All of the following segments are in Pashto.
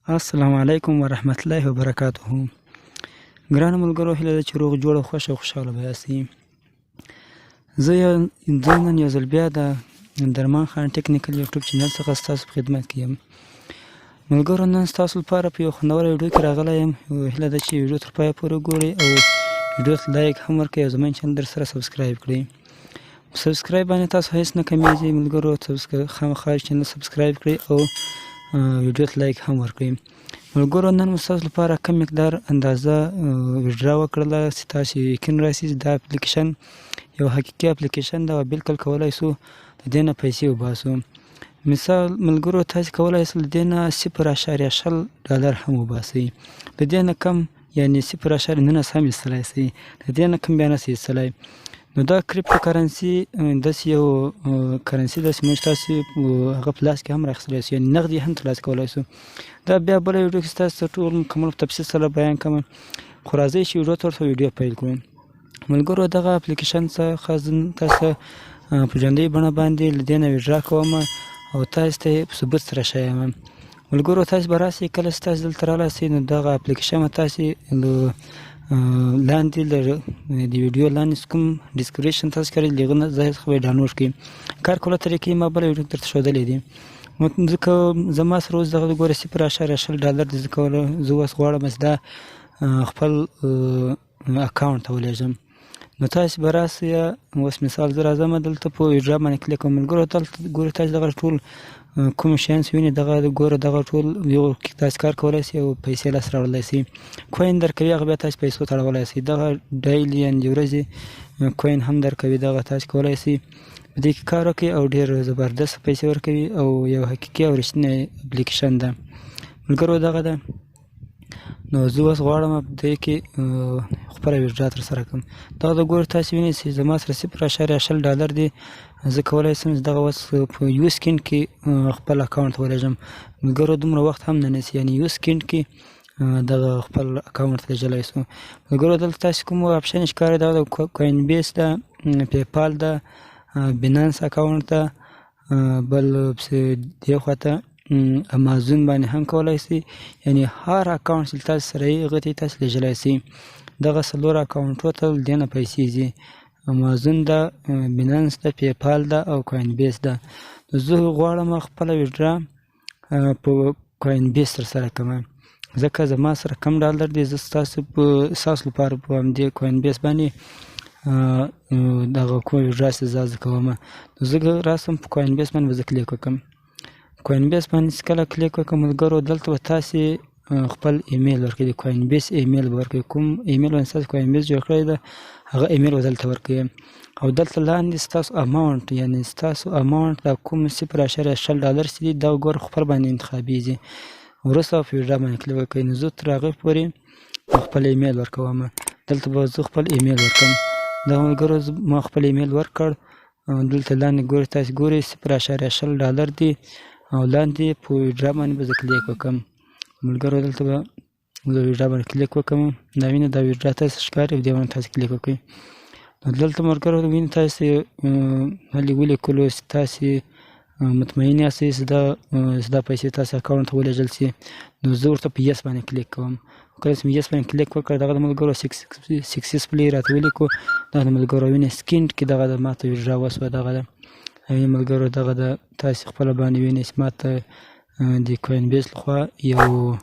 السلام علیکم ورحمت الله وبرکاته. ګرانو ملګرو، هیله ده چې روغ جوړ او خوښ او خوشحاله به یاستئ. زه نن یو ځل بیا د درمان خان ټیکنیکل یوټیوب چینل څخه ستاسو په خدمت کې یم. ملګرو، نن ستاسو لپاره په یو خوندوره ویډیو کې راغلی یم. هیله ده چې ویډیو تر پایه پورې وګورئ او ویډیو ته لایک هم ورکړئ او زموږ چینل درسره سبسکرایب کړئ. سبسکرایب باندې تاسو هیڅ نه کمیږي ملګرو. خامخا چینل سبسکرایب کړئ او ویډیو ته لایک هم ورکړئ. ملګرو، نن مو ستاسو لپاره کم مقدار اندازه ویډرا وکړله چې تاسو یقین راسي دا اپلیکیشن یو حقیقي اپلیکیشن ده او بالکل کولی شو د دې نه پیسې وباسو. مثال ملګرو، تاسو کولی شئ د دې نه 0.0 ډالر هم وباسئ. د دې نه کم یعنې 0.9 هم ایستلی شئ. د دې نه کم بیا نشئ ایستلی. نو دا کریپټو کرنسي داسې یو کرنسي ده چې موږ تاسې هغه په لاس کې هم راخیستلی شو، یعنې نغدي هم ترلاسه کولی شو. دا بیا بله ویډیو کې ستاسو ته ټول مکمل په تفصیل سره بیان کړم، خو راځئ چې ویډیو ته ورته ویډیو پیل کړو. ملګرو، دغه اپلیکیشن څخه زه تاسو په ژوندۍ بڼه باندې له دې نه ویډرا کوم او تاسو ته یې په ثبوت سره ښیم. ملګرو، تاسو به راسئ کله چې تاسو دلته رالاستئ نو دغه اپلیکیشن به تاسې لاندې د ویډیو لاندې کوم ډسکریپشن تاسو کړی د هغه ځای څخه به یې ډاونلوډ کړئ. کار کولو طریقې ما بله ویډیو کې درته ښودلی دي. ځکه زما سره اوس دغه ګوره 0.0 ډالر دی. زه اوس غواړم چې دا خپل اکاونټ ته ولېږم. نو تاسو به راسئ. اوس مثال زه راځم دلته په ویډرا باندې کلیک کوم. ملګرو، دلته ګورئ تاسو دغه ټول کوم شیان چې وینئ ګوره دغه ټول یو تاسو کار کولی شئ او پیسې لاسته راوړلی شئ. کوین درکوي، هغه بیا تاسو پیسو ته اړولی شئ. دغه ډیلي یعنې د ورځې کوین هم درکوي. دغه تاسو کولی شئ په دې کې کار وکړئ او ډېر زبردست پیسې ورکوي او یو حقیقي او رښتینی اپلیکیشن ده. ملګرو، دغه ده. نو زه اوس غواړم په دې کې خپله ویډرا ترسره کړم. دغه د ګورئ تاسو وینئ چې زما سره 0.0 ډالر دی. زه کولی شم چې دغه اوس په یو سکینډ کې خپل اکاونټ ته ولېږم. ملګرو، دومره وخت هم نه نیسي، یعنې یو سکینډ کې دغه خپل اکاونټ ته لېږلی شو. ملګرو، دلته تاسو کوم اپشن ښکاري دغه د کوین بیس ده، پیپال ده، بینانس اکاونټ ده، بل پسې دې خواته امازون باندې هم کولی شئ. یعنې هر اکاونټ چې تاسو سره یې هغه ته یې تاسو لېږلی شئ. دغه 4 اکاونټو ته له دې نه پیسې ځي. امازون ده، بینانس ده، پیپال ده او کوین بیس ده. نو زه غواړم خپله ویډرا په کوین بیس ترسره کړم، ځکه زما سره کم ډالر دی. زه ستاسو لپاره په همدې کوین بیس باندې دغه کومه ویډرا چې زه کوم. نو زه راسم په کوین بیس باندې به زه کلیک وکړم. کوین بیس باندې چې کله کلیک وکړم ملګرو، دلته به تاسې خپل ایمیل ورکړئ. د کوین بیس ایمیل به ورکړئ. کوم ایمیل باندې ستاسو کوین بیس جوړ کړی ده هغه ایمیل به دلته ورکړئ او دلته لاندې ستاسو اماونټ، یعنې ستاسو اماونټ دا کوم 0.0 ډالر چې دي دغه ګوره خپل باندې انتخابېږي. وروسته په ویډرا باندې کلیک وکړئ. نو زه تر هغې پورې خپل ایمیل ورکوم. دلته به زه خپل ایمیل ورکړم. دغه ملګرو، ما خپل ایمیل ورکړ. دلته لاندې ګورئ تاسو ګورئ 0.0 ډالر دی او لاندې په ویډرا باندې به زه کلیک وکړم. ملګرو، دلته به زه ویډرا باندې کلیک وکړم. دا وینئ دا ویډرا تاسو ښکاري او دې باندې تاسو کلیک وکړئ. نو دلته ملګرو وینئ تاسو ولیکلو چې تاسو مطمئن یاستئ چې دا پیسې تاسو اکاونټ ته ولېږل شي. نو زه ورته په یس باندې کلیک کوم. کله چې مې یس باندې کلیک وکړ دغه د ملګرو سکسسفولي راته ولیکو. دغه د ملګرو وینئ سکینډ کې دغه د ماته ویډرا وسوه. دغه ده وینئ ملګرو، دغه د تاسې خپله باندې وینئ چې ماته د کوین بیس لخوا یو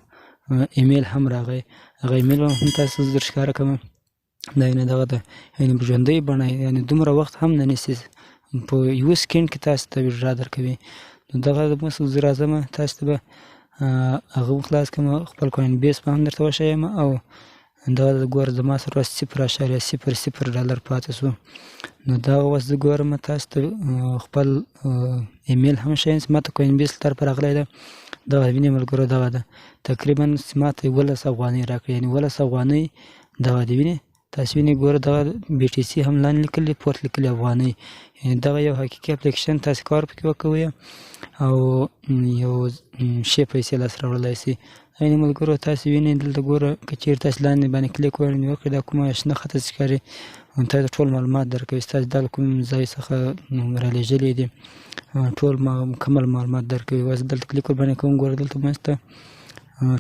ایمیل هم راغی. هغه ایمیل هم تاسو زه در ښکاره کوم. دا یعنې دغه ده، یعنې په ژوندۍ بڼه، یعنې دومره وخت هم نه نیسي، په یو سکینډ کې تاسو ته ویډرا درکوي. نو دغه مثلا زه راځم تاسو ته به هغه خلاص کړم، خپل کوین بیس به هم درته وښیم او دغه ګوره زما سره 0.00 ډالر پاتې شو. نو دغه اوس زه ګورم تاسو ته خپل ایمیل هم ښیم چې ماته کوین بیس له طرفه راغلی ده. دغه وینئ ملګرو، دغه ده تقریبا چې ماته 11 افغانۍ راکړې، یعنې 11 افغانۍ دغه دې وینئ تاسو وینئ ګوره دغه بي ټي سي هم لاندې لیکلي، پورته لیکلي افغانۍ. یعنې دغه یو حقیقي اپلیکیشن تاسو کار پکې وکوئ او یو ښې پیسې لاسته راوړلی شئ. یعنې ملګرو تاسو وینئ دلته ګوره که چېرې تاسو لاندې باندې کلیک وکړئ دا کومه شنه خطه چې ښکاري تاسو ټول معلومات درکوي ستاسو دا له کوم ځای څخه رالیږلي دي ټول مکمل معلومات درکوي. اوس دلته کلیک ورباندې کوم ګوره دلته منځ ته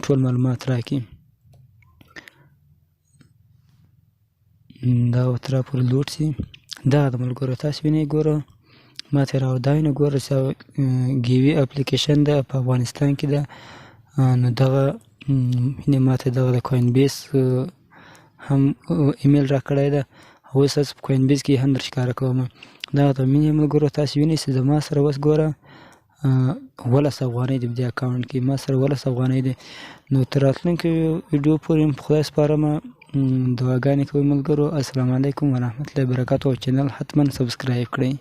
ټول معلومات راکړي. دا ورته راپورې لوډ شي. دغه د ملګرو تاسو وینئ ګوره ما ته راوداینه ګوره چې ګیوي اپلیکیشن ده په افغانستان کې ده. نو دغه ما ته دغه د کوین بیس هم ایمیل راکړی ده او اوس تاسو په کوین بیس کې هم در ښکاره کوم. دغه د مینې ملګرو تاسو وینئ چې زما سره اوس ګوره 12 افغانۍ دي په دې اکاونټ کې، ما سره 12 افغانۍ دي. نو تر راتلونکي ویډیو پورې په خدای سپارم. دعاګانې کوئ ملګرو. السلام علیکم ورحمت الله وبرکاتو. چینل حتما سبسکرایب کړئ.